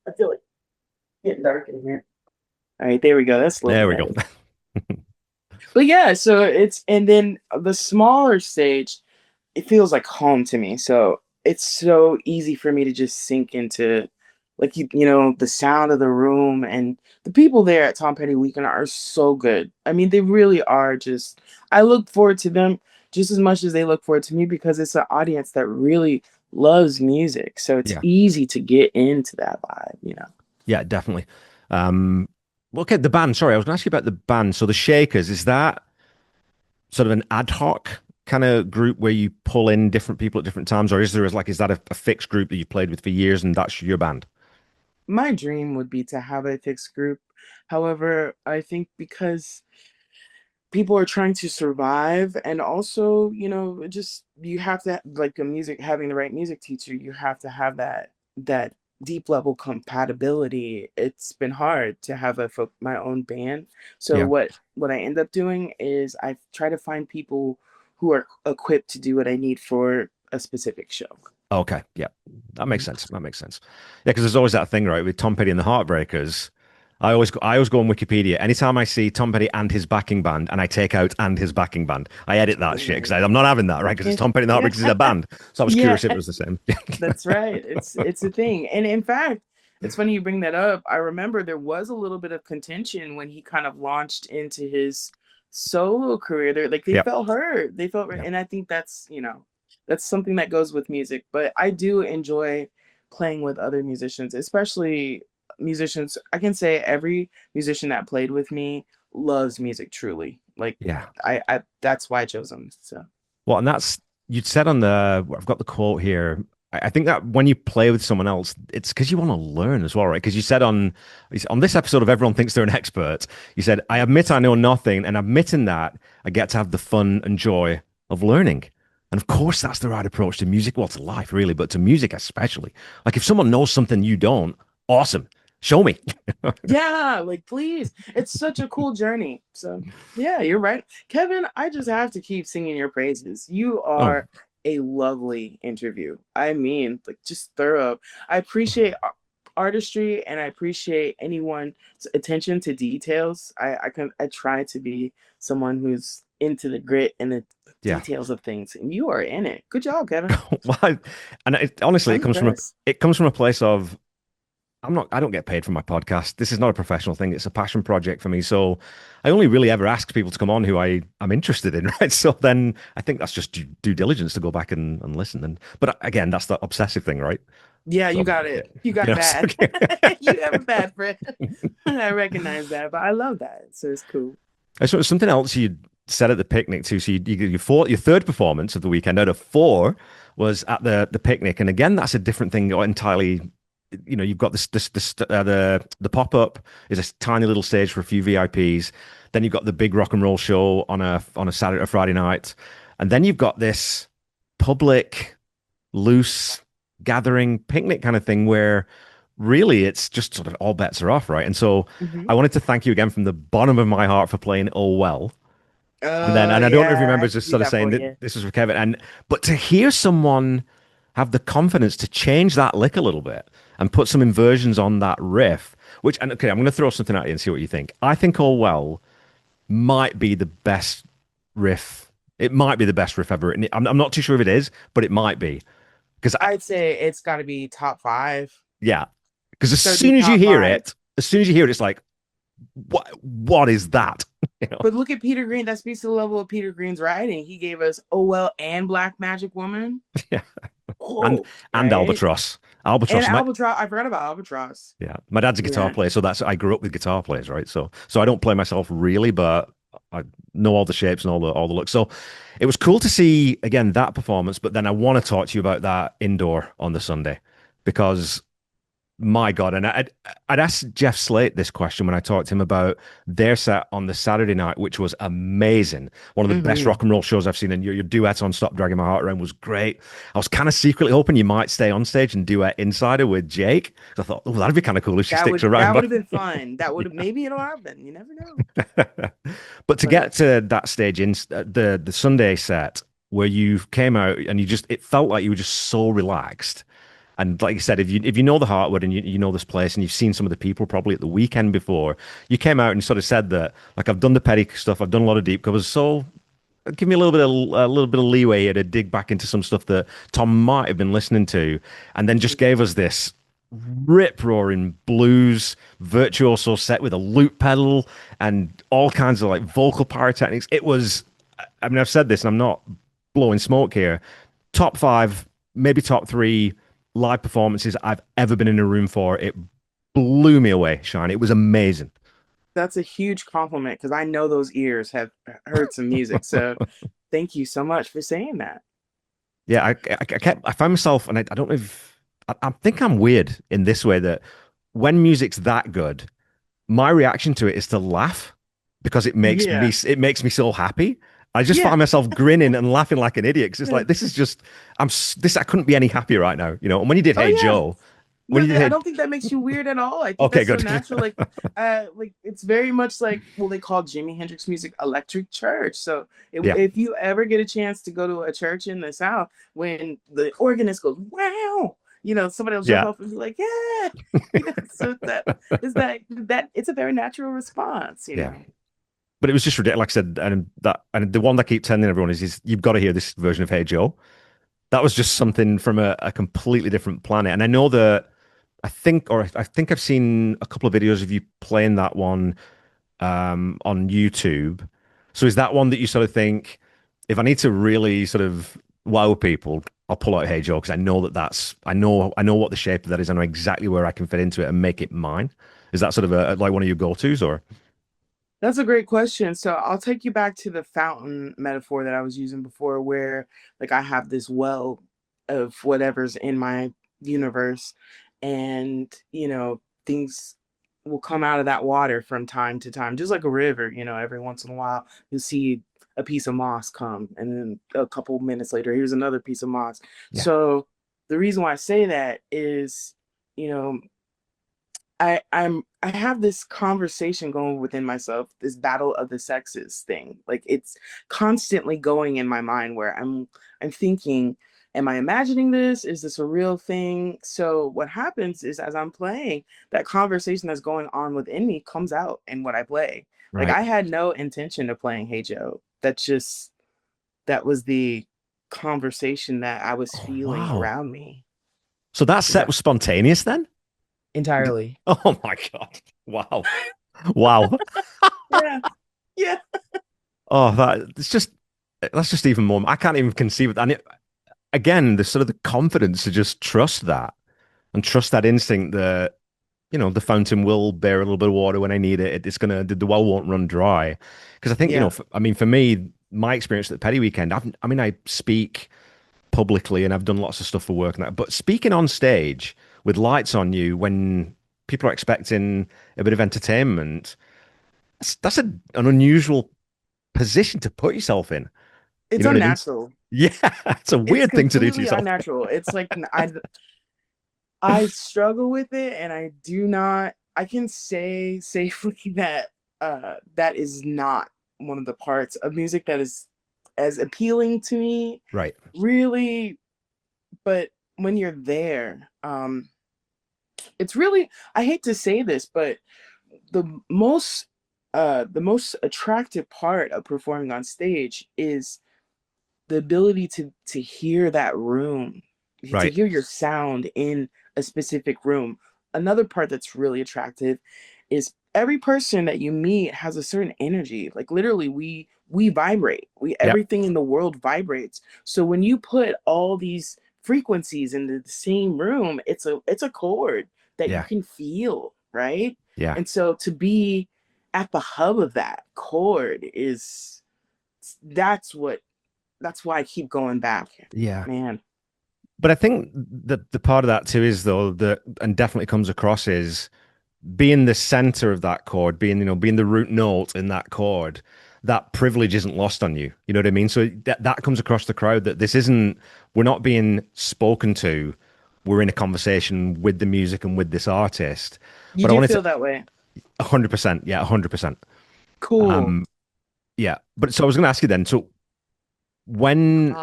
I feel like it's getting dark in here. All right, there we go. That's a little There we go. better. But yeah, so and then the smaller stage, it feels like home to me. So it's so easy for me to just sink into like the sound of the room, and the people there at Tom Petty Weekend are so good. I mean, they really are just I look forward to them just as much as they look forward to me because it's an audience that really loves music. So it's Yeah. easy to get into that vibe. Yeah, definitely. Um, okay, the band. Sorry, I was going to ask you about the band. So the Shakers, is that sort of an ad hoc kind of group where you pull in different people at different times, or is that a fixed group that you've played with for years and that's your band? My dream would be to have a fixed group. However, I think because people are trying to survive, and also just you have to like a music having the right music teacher, you have to have that deep level compatibility. It's been hard to have my own band, so Yeah. what I end up doing is I try to find people who are equipped to do what I need for a specific show. Okay, yeah, that makes Mhm. sense. That makes sense. Yeah, because there's always that thing, right, with Tom Petty and the Heartbreakers. I always go on Wikipedia anytime I see Tom Petty and his backing band, and I take out and his backing band. I edit that shit because Right. I'm not having that, right? Because it's Tom Petty and the Yeah. Heartbreakers is a band. So I was Yeah. curious if it was the same. That's right. It's a thing. And in fact, it's funny you bring that up. I remember there was a little bit of contention when he kind of launched into his solo career. There, like they Yep. felt hurt. They felt, Yeah. and I think that's, that's something that goes with music. But I do enjoy playing with other musicians, especially musicians. I can say every musician that played with me loves music truly. Like Yeah. I that's why I chose them. So Well, and that's you'd said on the I've got the quote here. I think that when you play with someone else, it's because you want to learn as well, right? Because you said on this episode of Everyone Thinks They're an Expert, you said, I admit I know nothing, and admitting that I get to have the fun and joy of learning. And of course, that's the right approach to music. Well, to life, really, but to music especially. Like if someone knows something you don't, awesome. Show me. yeah, like please. It's such a cool journey. So yeah, you're right. Kevin, I just have to keep singing your praises. You Oh, are a lovely interview. I mean, like just thorough. I appreciate artistry and I appreciate anyone's attention to details. I try to be someone who's into the grit and the yeah. details of things, and you are in it. Good job, Kevin. Well, and honestly, I'm impressed. it comes from a place of I don't get paid for my podcast. This is not a professional thing. It's a passion project for me. So I only really ever ask people to come on who I'm interested in, right? So then I think that's just due diligence to go back and listen. But again, that's the obsessive thing, right? Yeah, you So, got yeah, it. You got it so, bad. You have it bad, Fred. I recognize that, but I love that. So it's cool. so something else you said at the picnic too. So your third performance of the weekend out of four was at the picnic, and again, that's a different thing entirely. You've got the pop up is a tiny little stage for a few VIPs. Then you've got the big rock and roll show on a Saturday or Friday night, and then you've got this public, loose gathering picnic kind of thing where really it's just sort of all bets are off, right? And so Hmm. I wanted to thank you again from the bottom of my heart for playing Oh Well. And I don't know if you Yeah, I remember can just see sort of that saying for that you. this was for Kevin. But to hear someone have the confidence to change that lick a little bit and put some inversions on that riff, and okay, I'm going to throw something at you and see what you think. I think All Well might be the best riff. It might be the best riff ever written. I'm not too sure if it is, but it might be. Because I'd say it's got to be top five. yeah, because It's got to be top five. as soon as you hear it, it's like, what is that? You know? But look at Peter Green. That speaks to the level of Peter Green's writing. He gave us Oh Well and Black Magic Woman. Yeah, and Oh, and right. Albatross. And Albatross. Albatross. I forgot about Albatross. My dad's a guitar Yeah. player, so that's I grew up with guitar players, right? So I don't play myself really, but I know all the shapes and all the looks. So it was cool to see again that performance, but then I want to talk to you about that indoor on the Sunday because my God, and I'd asked Jeff Slate this question when I talked to him about their set on the Saturday night, which was amazing. One of the best Hmm. rock and roll shows I've seen, and your duet on Stop Dragging My Heart Around was great. I was kind of secretly hoping you might stay on stage and duet Insider with Jake. I thought, oh, that'd be kind of cool if she sticks around. That would have been fun. That would have maybe it'll happen. You never know. But to But get to that stage in the Sunday set where you came out and it felt like you were just so relaxed. And like you said, if you know the Heartwood and you know this place and you've seen some of the people probably at the weekend before, you came out and you sort of said that like I've done the petty stuff, I've done a lot of deep covers, so give me a little bit of leeway here to dig back into some stuff that Tom might have been listening to, and then just gave us this rip roaring blues virtuoso set with a loop pedal and all kinds of like vocal pyrotechnics. It was, I mean, I've said this and I'm not blowing smoke here. Top five, maybe top three live performances I've ever been in a room for. It blew me away, Shine. It was amazing. that's a huge compliment because I know those ears have heard some music. So thank you so much for saying that. Yeah, I found myself, and I don't know if I think I'm weird in this way that when music's that good, my reaction to it is to laugh because Yeah. it makes me so happy. I just Yeah. find myself grinning and laughing like an idiot because it's like this is just this I couldn't be any happier right now, you know. And when you did Oh Hey yeah. Joe, when No, you I say don't think that makes you weird at all. I think okay, that's so good. natural. Like it's very much like well, they call Jimi Hendrix music electric church. So Yeah, if you ever get a chance to go to a church in the South, when the organist goes, "Wow," somebody will jump yeah, up and be like, "Yeah," So that it's a very natural response. yeah. But it was just ridiculous. Like I said, and the one that I keep telling everyone is you've got to hear this version of Hey Joe. That was just something from a completely different planet. And I know that I think I've seen a couple of videos of you playing that one on YouTube. So is that one that you sort of think, if I need to really sort of wow people, I'll pull out Hey Joe because I know I know what the shape of that is. I know exactly where I can fit into it and make it mine. Is that sort of like one of your go-tos or? That's a great question. So I'll take you back to the fountain metaphor that I was using before, where like I have this well of whatever's in my universe, and things will come out of that water from time to time, just like a river. Every once in a while you'll see a piece of moss come, and then a couple minutes later, here's another piece of moss. Yeah, So the reason why I say that is, you know, I have this conversation going within myself, this battle of the sexes thing. Like it's constantly going in my mind where I'm thinking, am I imagining this? Is this a real thing? So what happens is as I'm playing, that conversation that's going on within me comes out in what I play. Like right. I had no intention of playing Hey Joe. That was the conversation that I was Oh, feeling wow. around me. So that Is set that was spontaneous then? entirely? Oh my God. Wow. Wow. Yeah. Yeah. Oh, that's just even more. I can't even conceive it. And again, the sort of the confidence to just trust that and trust that instinct that, the fountain will bear a little bit of water when I need it. It's gonna, the well won't run dry. Because I think, Yeah. I mean, for me, my experience at the Petty Weekend, I mean, I speak publicly and I've done lots of stuff for work and that, but speaking on stage with lights on you when people are expecting a bit of entertainment, that's an unusual position to put yourself in. You It's know what I mean? unnatural. Yeah, it's a It's weird thing to do to completely yourself. unnatural. It's like I struggle with it, and I do not. I can say safely that that is not one of the parts of music that is as appealing to me, Right. really. But when you're there, it's really. I hate to say this, but the most attractive part of performing on stage is the ability to hear that room, to Right. hear your sound in a specific room. Another part that's really attractive is every person that you meet has a certain energy. Like literally we vibrate. We Yeah. Everything in the world vibrates. So when you put all these frequencies in the same room, it's a chord that you Yeah. can feel, right? Yeah. And so to be at the hub of that chord is that's what that's why I keep going back. Yeah. Man. But I think the part of that too is though that and definitely comes across is being the center of that chord, being the root note in that chord, that privilege isn't lost on you. You know what I mean? So that comes across the crowd that we're not being spoken to. We're in a conversation with the music and with this artist. You But I do wanted feel to that way. 100%, yeah, 100%. Cool. Yeah. But so I was going to ask you then, so when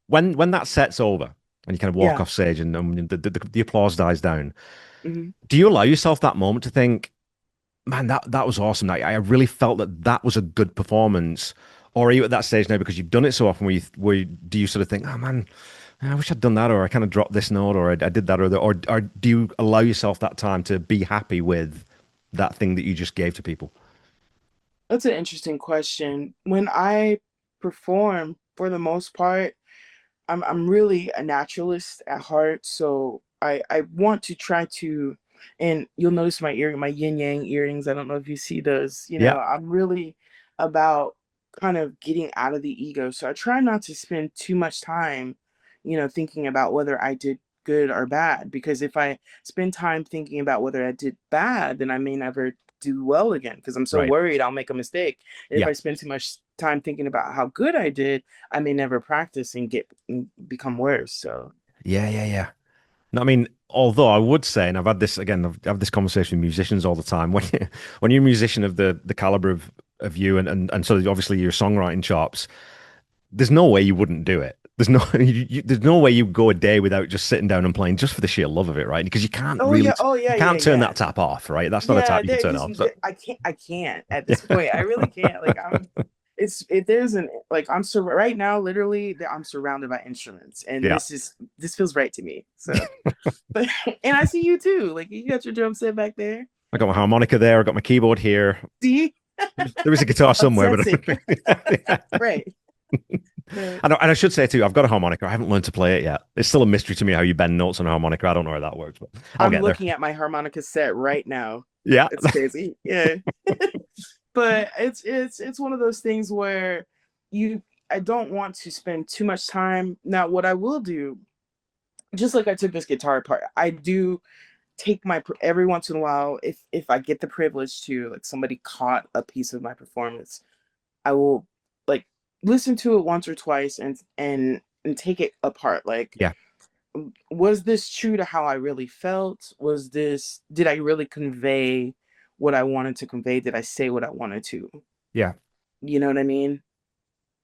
when that set's over and you kind of walk Yeah. off stage and the applause dies down, Hmm. do you allow yourself that moment to think, man, that was awesome. I really felt that was a good performance. Or are you at that stage now because you've done it so often do you sort of think, oh man, I wish I'd done that, or I kind of dropped this note, or I did that, or do you allow yourself that time to be happy with that thing that you just gave to people? That's an interesting question. When I perform, for the most part, I'm really a naturalist at heart, so I want to try to, and you'll notice my yin yang earrings. I don't know if you see those. Yeah, I'm really about kind of getting out of the ego. So I try not to spend too much time, thinking about whether I did good or bad. Because if I spend time thinking about whether I did bad, then I may never do well again because I'm so right. worried I'll make a mistake. And if Yeah, I spend too much time thinking about how good I did, I may never practice and become worse. So yeah, yeah, yeah. No, I mean, although I would say, and I've had this again, I've had this conversation with musicians all the time. When you're a musician of the caliber of you, and so obviously your songwriting chops, there's no way you wouldn't do it. There's no there's no way you go a day without just sitting down and playing just for the sheer love of it, right? Because you can't Oh really yeah, oh you yeah, yeah, can't turn yeah. that tap off, right? That's not a Yeah, tap you can turn off. So I can't at this point. I really can't. Like it's if there's an like right now, literally, I'm surrounded by instruments, and yeah, this feels right to me. So, but and I see you too. Like you got your drum set back there. I got my harmonica there. I got my keyboard here. See, There is a guitar somewhere, but obsessive, right? Right. and I should say too, I've got a harmonica. I haven't learned to play it yet. It's still a mystery to me how you bend notes on a harmonica. I don't know how that works, but I'll I'm get there. looking at my harmonica set right now. Yeah, It's crazy. Yeah. But it's one of those things where you I don't want to spend too much time. Now, what I will do, just like I took this guitar apart, I do take every once in a while, if I get the privilege to, like somebody caught a piece of my performance, I will like listen to it once or twice and take it apart. Like, yeah, was this true to how I really felt? Did I really convey what I wanted to convey? Did I say what I wanted to? yeah. You know what I mean?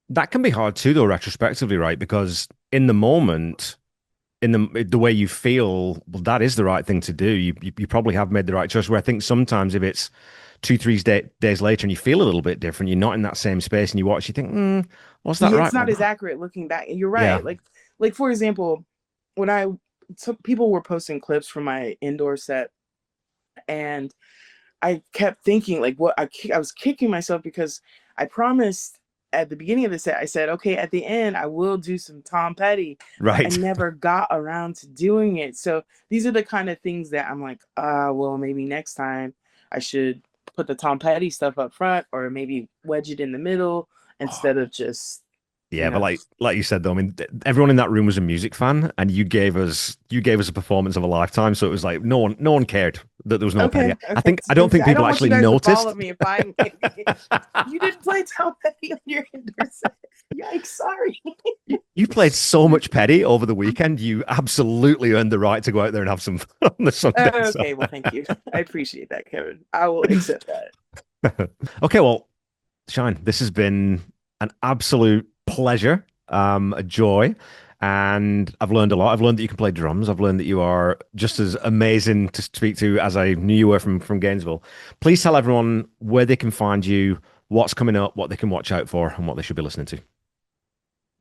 That can be hard too, though, retrospectively, right? Because in the moment, in the way you feel, well, that is the right thing to do. You probably have made the right choice. Where I think sometimes if it's two, days later and you feel a little bit different, you're not in that same space, and you watch, you think, was that Yeah, right? it's not as accurate looking back. And you're Yeah, right. Like for example, when some people were posting clips from my indoor set, and I kept thinking like I was kicking myself because I promised at the beginning of the set, I said, okay, at the end I will do some Tom Petty, but I right. never got around to doing it. So these are the kind of things that I'm like, well, maybe next time I should put the Tom Petty stuff up front, or maybe wedge it in the middle instead of just, you Yeah, but know. like you said though, I mean, everyone in that room was a music fan, and you gave us a performance of a lifetime. So it was like no one cared that there was no Petty. Okay, okay. I don't think I people don't want you actually guys to follow noticed. me if I you didn't play Tom Petty on your indoor set. Yikes! Sorry. You played so much Petty over the weekend. You absolutely earned the right to go out there and have some fun on the Sunday. So. Okay, well, thank you. I appreciate that, Kevin. I will accept that. Okay, well, Shine, this has been an absolute pleasure, a joy, and I've learned a lot. I've learned that you can play drums. I've learned that you are just as amazing to speak to as I knew you were from Gainesville. Please tell everyone where they can find you, what's coming up, what they can watch out for, and what they should be listening to.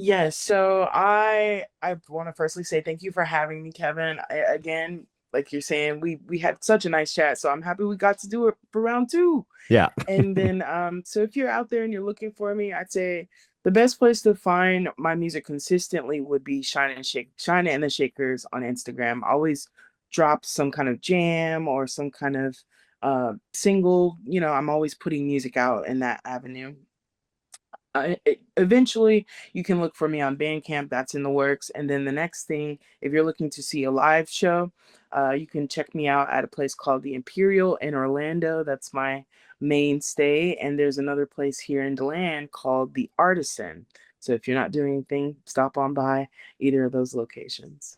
Yes, so I want to firstly say thank you for having me, Kevin. Again, like you're saying, we had such a nice chat, so I'm happy we got to do it for round two. Yeah, And then so if you're out there and you're looking for me, I'd say the best place to find my music consistently would be Shine and the Shakers on Instagram. I always drop some kind of jam or some kind of single. I'm always putting music out in that avenue. Eventually, you can look for me on Bandcamp. That's in the works. And then the next thing, if you're looking to see a live show, you can check me out at a place called the Imperial in Orlando. That's my mainstay. And there's another place here in DeLand called the Artisan. So if you're not doing anything, stop on by either of those locations.